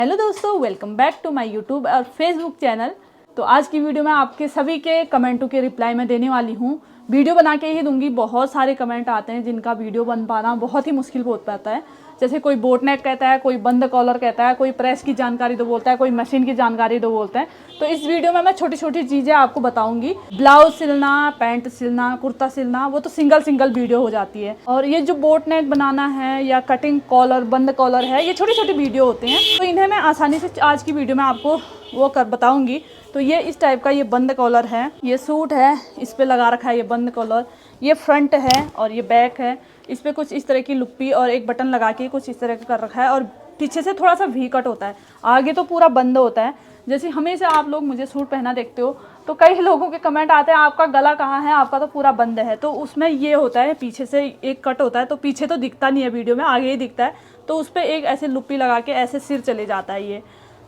Hello दोस्तों, welcome back to my YouTube और Facebook channel. तो आज की वीडियो में आपके सभी के कमेंटों के रिप्लाई मैं देने वाली हूँ। वीडियो बना के ही दूंगी। बहुत सारे कमेंट आते हैं जिनका वीडियो बन पाना बहुत ही मुश्किल हो पाता है। जैसे कोई बोटनेक कहता है, कोई बंद कॉलर कहता है, कोई प्रेस की जानकारी दो बोलता है, कोई मशीन की जानकारी दो बोलता है। तो इस वीडियो में मैं छोटी छोटी चीज़ें आपको बताऊंगी। ब्लाउज सिलना, पैंट सिलना, कुर्ता सिलना, वो तो सिंगल सिंगल वीडियो हो जाती है। और ये जो बोटनेक बनाना है या कटिंग कॉलर, बंद कॉलर है, ये छोटी छोटी वीडियो होते हैं। तो इन्हें मैं आसानी से आज की वीडियो में आपको बताऊंगी। तो ये इस टाइप का ये बंद कॉलर है, ये सूट है, इस पे लगा रखा है ये बंद कॉलर। ये फ्रंट है और ये बैक है। इस पे कुछ इस तरह की लुप्पी और एक बटन लगा के कुछ इस तरह का कर रखा है और पीछे से थोड़ा सा वी कट होता है, आगे तो पूरा बंद होता है। जैसे हमेशा आप लोग मुझे सूट पहना देखते हो तो कई लोगों के कमेंट आते हैं, आपका गला कहाँ है, आपका तो पूरा बंद है। तो उसमें ये होता है, पीछे से एक कट होता है, तो पीछे तो दिखता नहीं है वीडियो में, आगे ही दिखता है। तो उस पर एक ऐसे लुप्पी लगा के ऐसे सिर चले जाता है ये,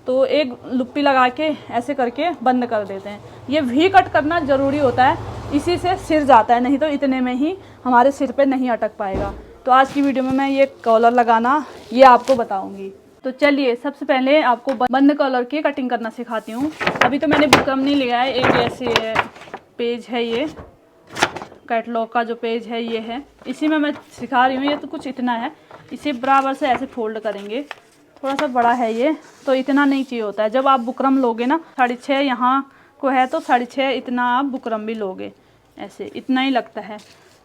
तो एक लुप्पी लगा के ऐसे करके बंद कर देते हैं। ये वी कट करना ज़रूरी होता है, इसी से सिर जाता है, नहीं तो इतने में ही हमारे सिर पे नहीं अटक पाएगा। तो आज की वीडियो में मैं ये कॉलर लगाना ये आपको बताऊंगी। तो चलिए सबसे पहले आपको बंद कॉलर की कटिंग करना सिखाती हूँ। अभी तो मैंने बुकरम नहीं लिया है, एक ऐसे पेज है, ये कैटलॉग का जो पेज है ये है, इसी में मैं सिखा रही हूँ। ये तो कुछ इतना है, इसे बराबर से ऐसे फोल्ड करेंगे। थोड़ा सा बड़ा है ये, तो इतना नहीं चाहिए होता है। जब आप बुकरम लोगे ना 6.5 यहाँ को है तो 6.5 इतना आप बुकरम भी लोगे, ऐसे इतना ही लगता है,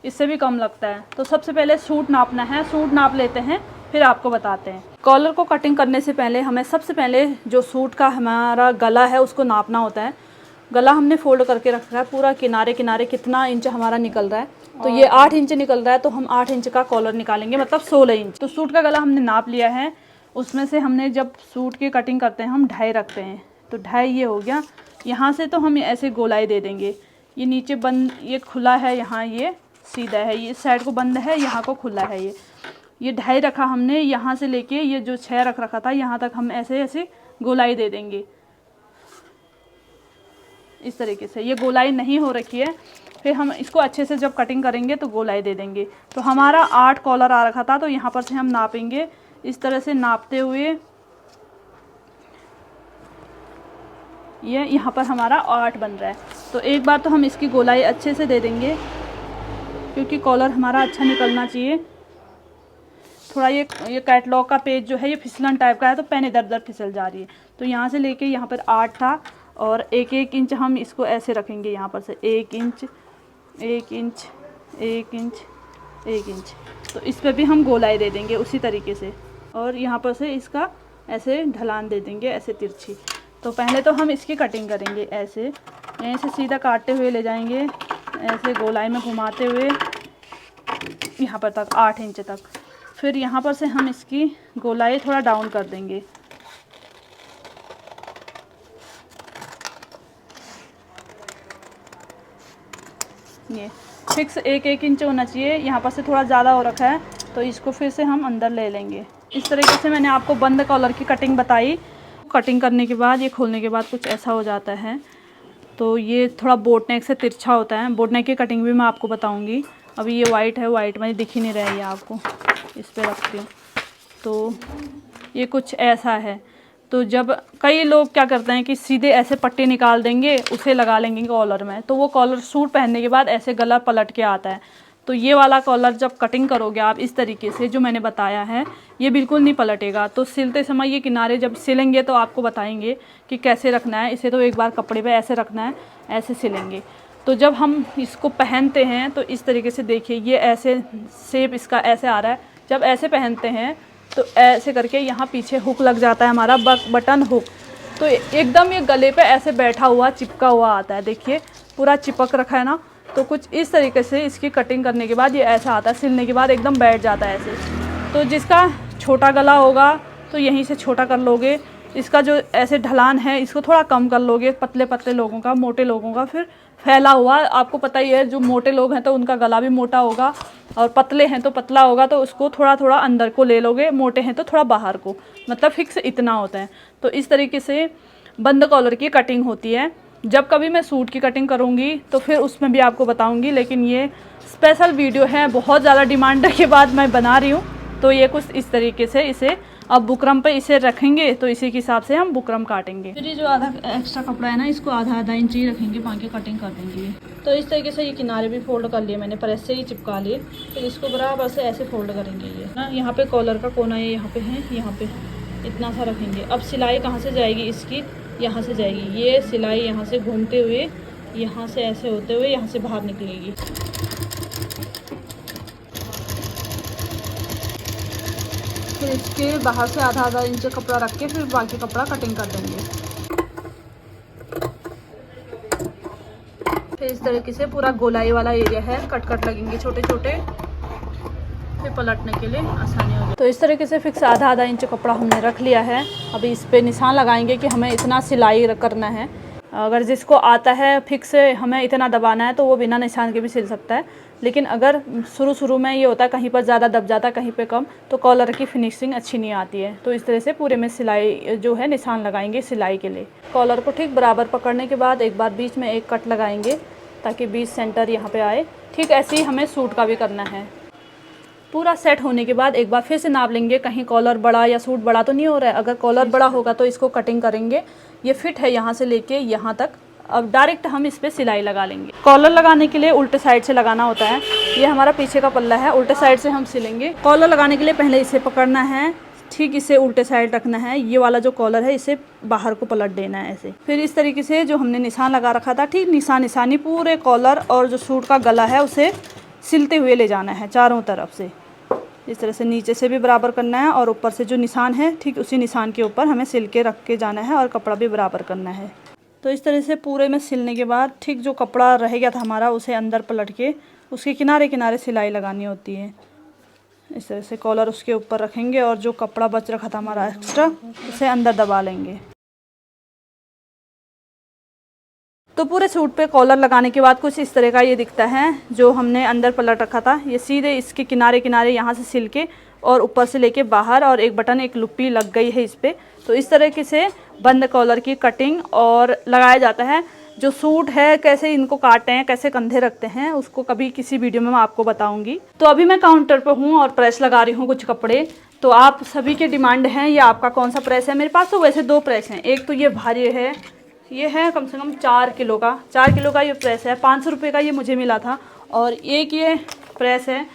इससे भी कम लगता है। तो सबसे पहले सूट नापना है, सूट नाप लेते हैं फिर आपको बताते हैं। कॉलर को कटिंग करने से पहले हमें सबसे पहले जो सूट का हमारा गला है उसको नापना होता है। गला हमने फोल्ड करके रखा है, पूरा किनारे किनारे कितना इंच हमारा निकल रहा है। तो ये 8 इंच निकल रहा है, तो हम 8 इंच का कॉलर निकालेंगे, मतलब 16 इंच। तो सूट का गला हमने नाप लिया है। उसमें से हमने जब सूट की कटिंग करते हैं हम 2.5 रखते हैं, तो 2.5 ये हो गया। यहाँ से तो हम ऐसे गोलाई दे देंगे। ये नीचे बंद, ये खुला है, यहाँ ये सीधा है, ये इस साइड को बंद है, यहाँ को खुला है। ये 2.5 रखा हमने। यहाँ से लेके ये जो 6 रख रखा था यहाँ तक हम ऐसे ऐसे गोलाई दे देंगे, इस तरीके से। ये गोलाई नहीं हो रखी है, फिर हम इसको अच्छे से जब कटिंग करेंगे तो गोलाई दे देंगे। तो हमारा 8 कॉलर आ रखा था, तो यहाँ पर से हम नापेंगे इस तरह से, नापते हुए ये यहाँ पर हमारा 8 बन रहा है। तो एक बार तो हम इसकी गोलाई अच्छे से दे देंगे, क्योंकि कॉलर हमारा अच्छा निकलना चाहिए। थोड़ा ये कैटलॉग का पेज जो है ये फिसलन टाइप का है, तो पेन इधर उधर फिसल जा रही है। तो यहाँ से लेके यहाँ पर 8 था, और 1-1 इंच हम इसको ऐसे रखेंगे। यहाँ पर से 1 इंच 1 इंच 1 इंच 1 इंच, तो इस पर भी हम गोलाई दे देंगे उसी तरीके से। और यहाँ पर से इसका ऐसे ढलान दे देंगे, ऐसे तिरछी। तो पहले तो हम इसकी कटिंग करेंगे ऐसे, यहीं से सीधा काटते हुए ले जाएंगे, ऐसे गोलाई में घुमाते हुए यहाँ पर तक 8 इंच तक। फिर यहाँ पर से हम इसकी गोलाई थोड़ा डाउन कर देंगे, ये फिक्स 1-1 इंच होना चाहिए। यहाँ पर से थोड़ा ज़्यादा हो रखा है, तो इसको फिर से हम अंदर ले लेंगे। इस तरीके से मैंने आपको बंद कॉलर की कटिंग बताई। कटिंग करने के बाद ये खोलने के बाद कुछ ऐसा हो जाता है। तो ये थोड़ा बोट नेक से तिरछा होता है। बोट नेक की कटिंग भी मैं आपको बताऊंगी। अभी ये वाइट है, वाइट में दिख ही नहीं रहा है, ये आपको इस पर रखती हूँ। तो ये कुछ ऐसा है। तो जब कई लोग क्या करते हैं कि सीधे ऐसे पट्टी निकाल देंगे, उसे लगा लेंगे कॉलर में, तो वो कॉलर सूट पहनने के बाद ऐसे गला पलट के आता है। तो ये वाला कॉलर जब कटिंग करोगे आप इस तरीके से जो मैंने बताया है, ये बिल्कुल नहीं पलटेगा। तो सिलते समय ये किनारे जब सिलेंगे तो आपको बताएंगे कि कैसे रखना है इसे। तो एक बार कपड़े पे ऐसे रखना है, ऐसे सिलेंगे। तो जब हम इसको पहनते हैं तो इस तरीके से देखिए, ये ऐसे शेप इसका ऐसे आ रहा है। जब ऐसे पहनते हैं तो ऐसे करके यहाँ पीछे हुक लग जाता है हमारा, बटन हुक। तो एकदम ये गले पे ऐसे बैठा हुआ चिपका हुआ आता है, देखिए पूरा चिपक रखा है ना। तो कुछ इस तरीके से इसकी कटिंग करने के बाद ये ऐसा आता है, सिलने के बाद एकदम बैठ जाता है ऐसे। तो जिसका छोटा गला होगा तो यहीं से छोटा कर लोगे। इसका जो ऐसे ढलान है इसको थोड़ा कम कर लोगे, पतले पतले लोगों का, मोटे लोगों का फिर फैला हुआ। आपको पता ही है, जो मोटे लोग हैं तो उनका गला भी मोटा होगा, और पतले हैं तो पतला होगा। तो उसको थोड़ा थोड़ा अंदर को ले लोगे, मोटे हैं तो थोड़ा बाहर को, मतलब फिक्स इतना होता है। तो इस तरीके से बंद कॉलर की कटिंग होती है। जब कभी मैं सूट की कटिंग करूँगी तो फिर उसमें भी आपको बताऊँगी, लेकिन ये स्पेशल वीडियो है, बहुत ज़्यादा डिमांड के बाद मैं बना रही हूँ। तो ये कुछ इस तरीके से इसे अब बुकरम पे इसे रखेंगे तो इसी के हिसाब से हम बुकरम काटेंगे। फिर ये जो आधा एक्स्ट्रा कपड़ा है ना, इसको आधा आधा इंच ही रखेंगे, बाकी कटिंग कर देंगे। तो इस तरीके से ये किनारे भी फोल्ड कर लिए मैंने, प्रेस से ही चिपका लिए। फिर इसको बराबर से ऐसे फोल्ड करेंगे। ये ना यहाँ पे कॉलर का कोना ये यहाँ पे है, यहाँ पे इतना सा रखेंगे। अब सिलाई कहाँ से जाएगी इसकी, यहाँ से जाएगी। ये सिलाई यहाँ से घूमते हुए, यहाँ से ऐसे होते हुए यहाँ से बाहर निकलेगी। फिर इसके बाहर से आधा आधा इंच कपड़ा रख के फिर बाकी कपड़ा कटिंग कर देंगे। फिर इस तरीके से पूरा गोलाई वाला एरिया है, कट लगेंगे छोटे छोटे, फिर पलटने के लिए आसानी हो जाए। तो इस तरीके से फिक्स आधा आधा इंच कपड़ा हमने रख लिया है। अभी इस पे निशान लगाएंगे कि हमें इतना सिलाई करना है। अगर जिसको आता है फिक्स हमें इतना दबाना है तो वो बिना निशान के भी सिल सकता है, लेकिन अगर शुरू में ये होता है कहीं पर ज़्यादा दब जाता है कहीं पे कम, तो कॉलर की फिनिशिंग अच्छी नहीं आती है। तो इस तरह से पूरे में सिलाई जो है निशान लगाएंगे सिलाई के लिए। कॉलर को ठीक बराबर पकड़ने के बाद एक बार बीच में एक कट लगाएंगे ताकि बीच सेंटर यहाँ पे आए। ठीक ऐसे ही हमें सूट का भी करना है। पूरा सेट होने के बाद एक बार फिर से नाप लेंगे, कहीं कॉलर बड़ा या सूट बड़ा तो नहीं हो रहा है। अगर कॉलर बड़ा होगा तो इसको कटिंग करेंगे। ये फिट है यहाँ से लेके यहाँ तक। अब डायरेक्ट हम इस पर सिलाई लगा लेंगे। कॉलर लगाने के लिए उल्टे साइड से लगाना होता है। ये हमारा पीछे का पल्ला है, उल्टे साइड से हम सिलेंगे। कॉलर लगाने के लिए पहले इसे पकड़ना है, ठीक इसे उल्टे साइड रखना है। ये वाला जो कॉलर है इसे बाहर को पलट देना है ऐसे। फिर इस तरीके से जो हमने निशान लगा रखा था, ठीक निशानी पूरे कॉलर और जो सूट का गला है उसे सिलते हुए ले जाना है चारों तरफ से। इस तरह से नीचे से भी बराबर करना है और ऊपर से जो निशान है ठीक उसी निशान के ऊपर हमें सिल के रख के जाना है और कपड़ा भी बराबर करना है। तो इस तरह से पूरे में सिलने के बाद ठीक जो कपड़ा रह गया था हमारा उसे अंदर पलट के उसके किनारे किनारे सिलाई लगानी होती है। इस तरह से कॉलर उसके ऊपर रखेंगे और जो कपड़ा बच रखा था हमारा एक्स्ट्रा उसे अंदर दबा लेंगे। तो पूरे सूट पे कॉलर लगाने के बाद कुछ इस तरह का ये दिखता है। जो हमने अंदर पलट रखा था ये सीधे इसके किनारे किनारे यहाँ से सिल के और ऊपर से लेके बाहर, और एक बटन एक लुप्पी लग गई है इस पर। तो इस तरीके से बंद कॉलर की कटिंग और लगाया जाता है। जो सूट है कैसे इनको काटते हैं, कैसे कंधे रखते हैं, उसको कभी किसी वीडियो में मैं आपको बताऊंगी। तो अभी मैं काउंटर पर हूँ और प्रेस लगा रही हूँ कुछ कपड़े। तो आप सभी के डिमांड हैं ये आपका कौन सा प्रेस है। मेरे पास तो वैसे 2 प्रेस हैं। एक तो ये भारी है, ये है कम से कम 4 किलो का ये प्रेस है। 500 रुपये का ये मुझे मिला था। और एक ये प्रेस है,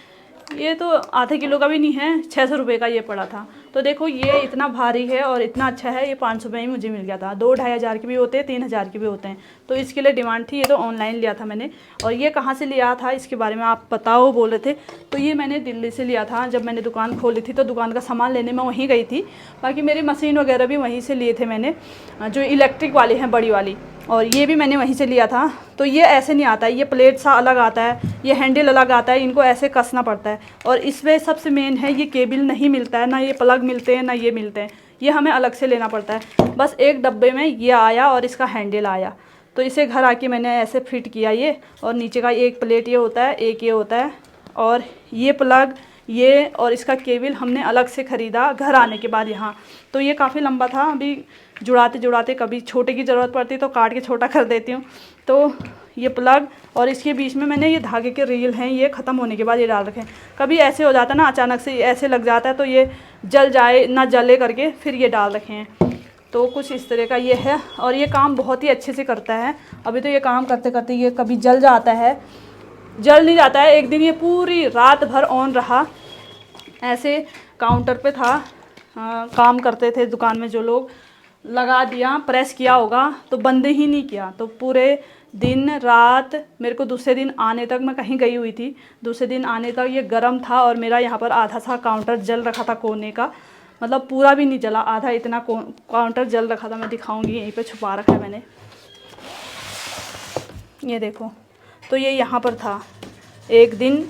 ये तो आधे किलो का भी नहीं है, 600 रुपये का ये पड़ा था। तो देखो ये इतना भारी है और इतना अच्छा है, ये 500 रुपये में मुझे मिल गया था। 2-2.5 हज़ार के भी होते हैं, 3 हज़ार के भी होते हैं। तो इसके लिए डिमांड थी। ये तो ऑनलाइन लिया था मैंने। और ये कहाँ से लिया था इसके बारे में आप बताओ बोल रहे थे। तो ये मैंने दिल्ली से लिया था। जब मैंने दुकान खोली थी तो दुकान का सामान लेने में वहीं गई थी। बाकी मेरी मशीन वगैरह भी वहीं से लिए थे मैंने, जो इलेक्ट्रिक वाली हैं बड़ी वाली, और ये भी मैंने वहीं से लिया था। तो ये ऐसे नहीं आता है, ये प्लेट सा अलग आता है, ये हैंडल अलग आता है, इनको ऐसे कसना पड़ता है। और इसमें सबसे मेन है ये केबल नहीं मिलता है, ना ये प्लग मिलते हैं ना ये मिलते हैं, ये हमें अलग से लेना पड़ता है। बस एक डब्बे में ये आया और इसका हैंडल आया। तो इसे घर आके मैंने ऐसे फिट किया ये, और नीचे का एक प्लेट ये होता है, एक ये होता है, और ये प्लग ये और इसका केबल हमने अलग से ख़रीदा घर आने के बाद यहाँ। तो ये काफ़ी लंबा था, अभी जुड़ाते जुड़ाते कभी छोटे की ज़रूरत पड़ती तो काट के छोटा कर देती हूँ। तो ये प्लग और इसके बीच में मैंने ये धागे के रील हैं, ये ख़त्म होने के बाद ये डाल रखे हैं। कभी ऐसे हो जाता है ना, अचानक से ऐसे लग जाता है तो ये जल जाए ना जले करके फिर ये डाल रखे हैं। तो कुछ इस तरह का ये है, और ये काम बहुत ही अच्छे से करता है। अभी तो ये काम करते करते ये कभी जल जाता है, जल नहीं जाता है। एक दिन ये पूरी रात भर ऑन रहा, ऐसे काउंटर पे था, काम करते थे दुकान में जो लोग, लगा दिया, प्रेस किया होगा तो बंद ही नहीं किया। तो पूरे दिन रात मेरे को दूसरे दिन आने तक, मैं कहीं गई हुई थी, दूसरे दिन आने तक ये गर्म था। और मेरा यहाँ पर आधा सा काउंटर जल रखा था कोने का, मतलब पूरा भी नहीं जला, आधा इतना काउंटर जल रखा था। मैं दिखाऊंगी, यहीं पे छुपा रखा है मैंने, ये देखो। तो ये यहाँ पर था एक दिन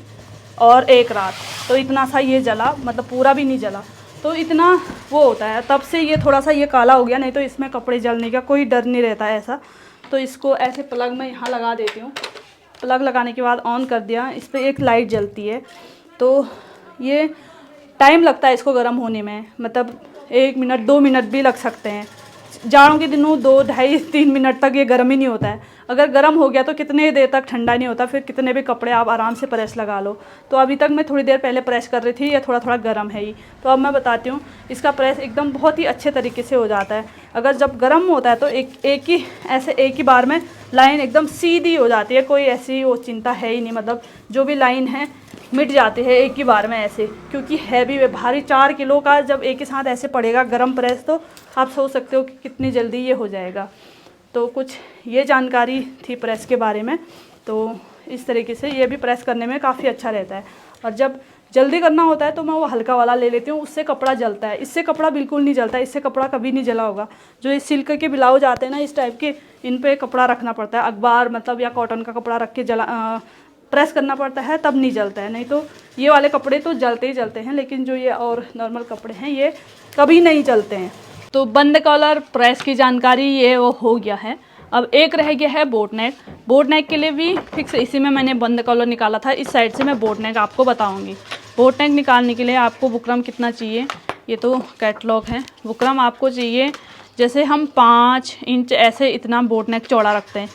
और एक रात, तो इतना सा ये जला, मतलब पूरा भी नहीं जला। तो इतना वो होता है, तब से ये थोड़ा सा ये काला हो गया, नहीं तो इसमें कपड़े जलने का कोई डर नहीं रहता है ऐसा। तो इसको ऐसे प्लग में यहाँ लगा देती हूँ। प्लग लगाने के बाद ऑन कर दिया, इस पर एक लाइट जलती है। तो ये टाइम लगता है इसको गर्म होने में, मतलब 1 मिनट 2 मिनट भी लग सकते हैं, जाड़ों के दिनों 2 ढाई 3 मिनट तक ये गर्म ही नहीं होता है। अगर गर्म हो गया तो कितने देर तक ठंडा नहीं होता, फिर कितने भी कपड़े आप आराम से प्रेस लगा लो। तो अभी तक मैं थोड़ी देर पहले प्रेस कर रही थी, ये थोड़ा थोड़ा गर्म है ही। तो अब मैं बताती हूँ, इसका प्रेस एकदम बहुत ही अच्छे तरीके से हो जाता है। अगर जब गर्म होता है तो एक ही बार में लाइन एकदम सीधी हो जाती है, कोई ऐसी वो चिंता है ही नहीं। मतलब जो भी लाइन है मिट जाती है एक ही बार में ऐसे, क्योंकि हैवी है भारी 4 किलो का जब एक ही साथ ऐसे पड़ेगा गरम प्रेस, तो आप सोच सकते हो कि कितनी जल्दी ये हो जाएगा। तो कुछ ये जानकारी थी प्रेस के बारे में। तो इस तरीके से ये भी प्रेस करने में काफ़ी अच्छा रहता है। और जब जल्दी करना होता है तो मैं वो हल्का वाला ले लेती हूँ, उससे कपड़ा जलता है। इससे कपड़ा बिल्कुल नहीं जलता है, इससे कपड़ा कभी नहीं जला होगा। जो ये सिल्क के ब्लाउज आते हैं ना इस टाइप के, इन पे कपड़ा रखना पड़ता है, अखबार मतलब या कॉटन का कपड़ा रख के प्रेस करना पड़ता है, तब नहीं जलता है। नहीं तो ये वाले कपड़े तो जलते ही जलते हैं, लेकिन जो ये और नॉर्मल कपड़े हैं ये कभी नहीं जलते हैं। तो बंद कॉलर प्रेस की जानकारी ये वो हो गया है। अब एक रह गया है बोट नेक। बोट नेक के लिए भी फिक्स इसी में मैंने बंद कॉलर निकाला था। इस साइड से मैं बोट नेक आपको बताऊंगी। बोट नेक निकालने के लिए आपको बुकरम कितना चाहिए, ये तो कैटलॉग है। बुकरम आपको चाहिए, जैसे हम 5 इंच ऐसे इतना बोट नेक चौड़ा रखते हैं,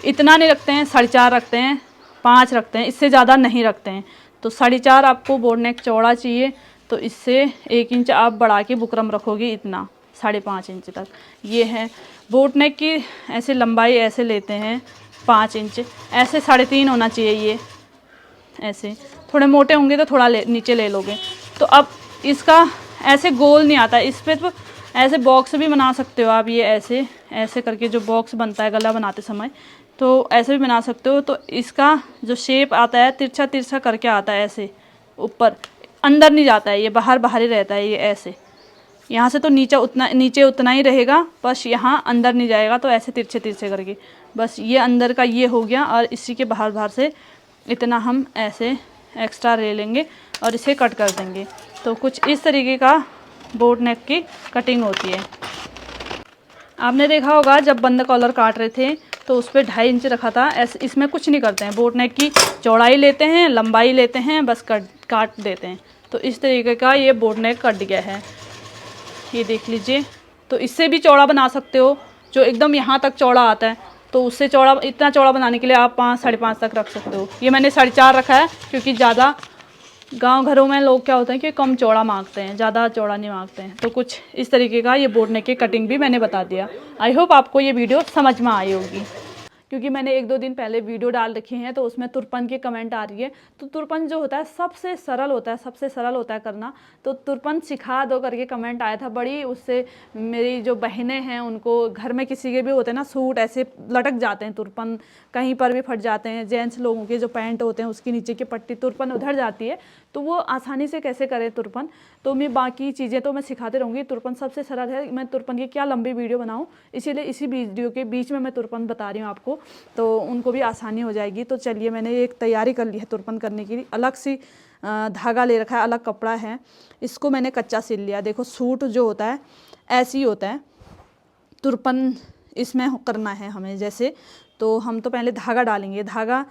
इतना नहीं रखते हैं, 4.5 रखते हैं, 5 रखते हैं, इससे ज़्यादा नहीं रखते हैं। तो 4.5 आपको बोट नेक चौड़ा चाहिए, तो इससे 1 इंच आप बढ़ा के बुकरम रखोगे, इतना 5.5 इंच तक। ये है बोट नेक की ऐसे लंबाई, ऐसे लेते हैं 5 इंच, ऐसे 3.5 होना चाहिए। ये ऐसे थोड़े मोटे होंगे तो थोड़ा नीचे ले लोगे। तो अब इसका ऐसे गोल नहीं आता, इस पर तो ऐसे बॉक्स भी बना सकते हो आप। ये ऐसे ऐसे करके जो बॉक्स बनता है गला बनाते समय, तो ऐसे भी बना सकते हो। तो इसका जो शेप आता है तिरछा तिरछा करके आता है, ऐसे ऊपर अंदर नहीं जाता है, ये बाहर बाहर ही रहता है। ये ऐसे यहाँ से तो नीचे उतना ही रहेगा, बस यहाँ अंदर नहीं जाएगा। तो ऐसे तिरछे तिरछे करके बस ये अंदर का ये हो गया, और इसी के बाहर बाहर से इतना हम ऐसे एक्स्ट्रा ले लेंगे और इसे कट कर देंगे। तो कुछ इस तरीके का बोट नेक की कटिंग होती है। आपने देखा होगा जब बंद कॉलर काट रहे थे तो उस पर 2.5 इंच रखा था। ऐसे इसमें कुछ नहीं करते हैं, बोट नेक की चौड़ाई लेते हैं, लंबाई लेते हैं, बस काट देते हैं। तो इस तरीके का ये बोट नेक कट गया है, ये देख लीजिए। तो इससे भी चौड़ा बना सकते हो, जो एकदम यहाँ तक चौड़ा आता है, तो उससे चौड़ा, इतना चौड़ा बनाने के लिए आप 5 5.5 तक रख सकते हो। ये मैंने 4.5 रखा है, क्योंकि ज़्यादा गांव घरों में लोग क्या होते हैं कि कम चौड़ा मांगते हैं, ज़्यादा चौड़ा नहीं मांगते हैं। तो कुछ इस तरीके का ये बोट नेक की कटिंग भी मैंने बता दिया। आई होप आपको ये वीडियो समझ में आई होगी, क्योंकि मैंने 1-2 दिन पहले वीडियो डाल रखी है तो उसमें तुरपन के कमेंट आ रही है। तो तुरपन जो होता है सबसे सरल होता है, सबसे सरल होता है करना। तो तुरपन सिखा दो करके कमेंट आया था बड़ी, उससे मेरी जो बहनें हैं उनको घर में किसी के भी होते हैं ना सूट ऐसे लटक जाते हैं, तुरपन कहीं पर भी फट जाते हैं। जेंट्स लोगों के जो पैंट होते हैं उसकी नीचे की पट्टी तुरपन उधर जाती है, तो वो आसानी से कैसे करें तुरपन। तो मैं बाकी चीज़ें तो मैं सिखाते रहूँगी, तुरपन सबसे सरल है। मैं तुरपन की क्या लंबी वीडियो बनाऊँ, इसीलिए इसी वीडियो के बीच में मैं तुरपन बता रही हूँ आपको, तो उनको भी आसानी हो जाएगी। तो चलिए, मैंने एक तैयारी कर ली है तुरपन करने की। अलग सी धागा ले रखा है, अलग कपड़ा है, इसको मैंने कच्चा सिल लिया। देखो सूट जो होता है ऐसे ही होता है, तुरपन इसमें करना है हमें जैसे। तो हम तो पहले धागा डालेंगे, धागा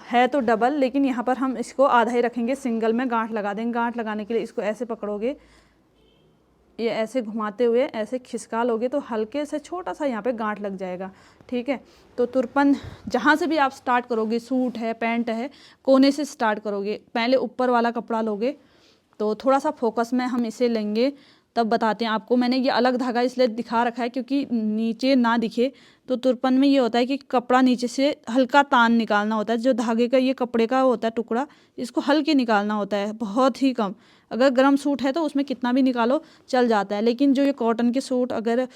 है तो डबल, लेकिन यहाँ पर हम इसको आधा ही रखेंगे, सिंगल में गांठ लगा देंगे। गांठ लगाने के लिए इसको ऐसे पकड़ोगे, ये ऐसे घुमाते हुए ऐसे खिसका लोगे तो हल्के से छोटा सा यहाँ पे गांठ लग जाएगा, ठीक है। तो तुरपन जहाँ से भी आप स्टार्ट करोगे, सूट है पैंट है, कोने से स्टार्ट करोगे। पहले ऊपर वाला कपड़ा लोगे, तो थोड़ा सा फोकस में हम इसे लेंगे, तब बताते हैं आपको। मैंने ये अलग धागा इसलिए दिखा रखा है क्योंकि नीचे ना दिखे। तो तुरपन में ये होता है कि कपड़ा नीचे से हल्का तान निकालना होता है। जो धागे का ये कपड़े का होता है टुकड़ा, इसको हल्के निकालना होता है, बहुत ही कम। अगर गर्म सूट है तो उसमें कितना भी निकालो चल जाता है, लेकिन जो ये कॉटन के सूट, अगर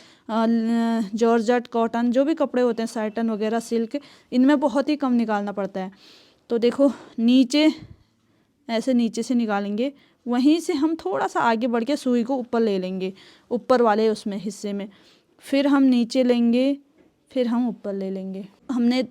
जॉर्जेट कॉटन जो भी कपड़े होते हैं, सैटन वगैरह सिल्क, इनमें बहुत ही कम निकालना पड़ता है। तो देखो नीचे ऐसे नीचे से निकालेंगे, वहीं से हम थोड़ा सा आगे बढ़ के सुई को ऊपर ले लेंगे, ऊपर वाले उसमें हिस्से में, फिर हम नीचे लेंगे, फिर हम ऊपर ले लेंगे। हमने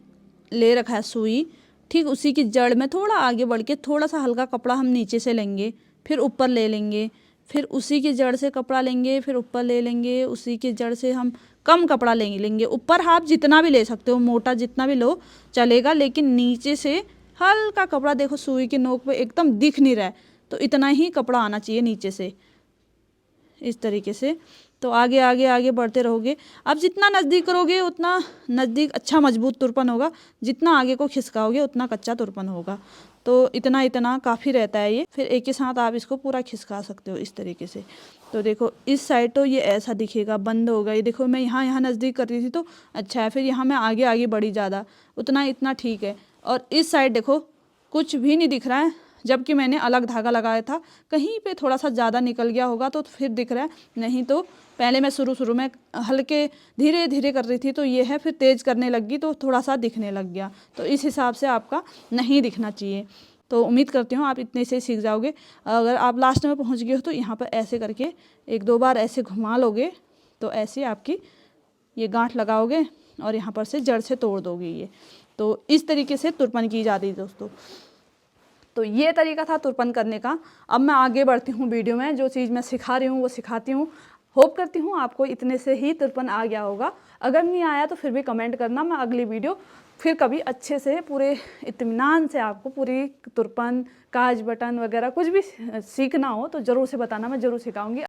ले रखा है सुई, ठीक उसी की जड़ में थोड़ा आगे बढ़ के थोड़ा सा हल्का कपड़ा हम नीचे से लेंगे, फिर ऊपर ले लेंगे, फिर उसी की जड़ से कपड़ा लेंगे, फिर ऊपर ले लेंगे, उसी की जड़ से हम कम कपड़ा लेंगे। ऊपर हाफ जितना भी ले सकते हो, मोटा जितना भी लो चलेगा, लेकिन नीचे से हल्का कपड़ा, देखो सुई की नोक पे एकदम दिख नहीं रहा है, तो इतना ही कपड़ा आना चाहिए नीचे से, इस तरीके से। तो आगे आगे आगे बढ़ते रहोगे। अब जितना नज़दीक करोगे उतना नज़दीक अच्छा मजबूत तुरपन होगा, जितना आगे को खिसकाओगे उतना कच्चा तुरपन होगा। तो इतना इतना काफ़ी रहता है ये। फिर एक के साथ आप इसको पूरा खिसका सकते हो इस तरीके से। तो देखो इस साइड तो ये ऐसा दिखेगा, बंद होगा। ये देखो मैं यहाँ नज़दीक कर रही थी तो अच्छा है, फिर यहाँ मैं आगे आगे बढ़ी ज़्यादा, उतना इतना ठीक है। और इस साइड देखो कुछ भी नहीं दिख रहा है, जबकि मैंने अलग धागा लगाया था। कहीं पे थोड़ा सा ज़्यादा निकल गया होगा तो फिर दिख रहा है, नहीं तो पहले मैं शुरू में हल्के धीरे धीरे कर रही थी तो ये है, फिर तेज़ करने लगी तो थोड़ा सा दिखने लग गया। तो इस हिसाब से आपका नहीं दिखना चाहिए। तो उम्मीद करती हूँ आप इतने से सीख जाओगे। अगर आप लास्ट में पहुँच गए हो तो यहाँ पर ऐसे करके 1-2 बार ऐसे घुमा लोगे तो ऐसे आपकी ये गांठ लगाओगे और यहाँ पर से जड़ से तोड़ दोगे ये। तो इस तरीके से तुरपन की जाती है दोस्तों। तो ये तरीका था तुरपन करने का। अब मैं आगे बढ़ती हूँ वीडियो में, जो चीज़ मैं सिखा रही हूँ वो सिखाती हूँ। होप करती हूँ आपको इतने से ही तुरपन आ गया होगा। अगर नहीं आया तो फिर भी कमेंट करना, मैं अगली वीडियो फिर कभी अच्छे से पूरे इत्मीनान से आपको पूरी तुरपन, काज बटन वगैरह कुछ भी सीखना हो तो ज़रूर से बताना, मैं ज़रूर सिखाऊंगी।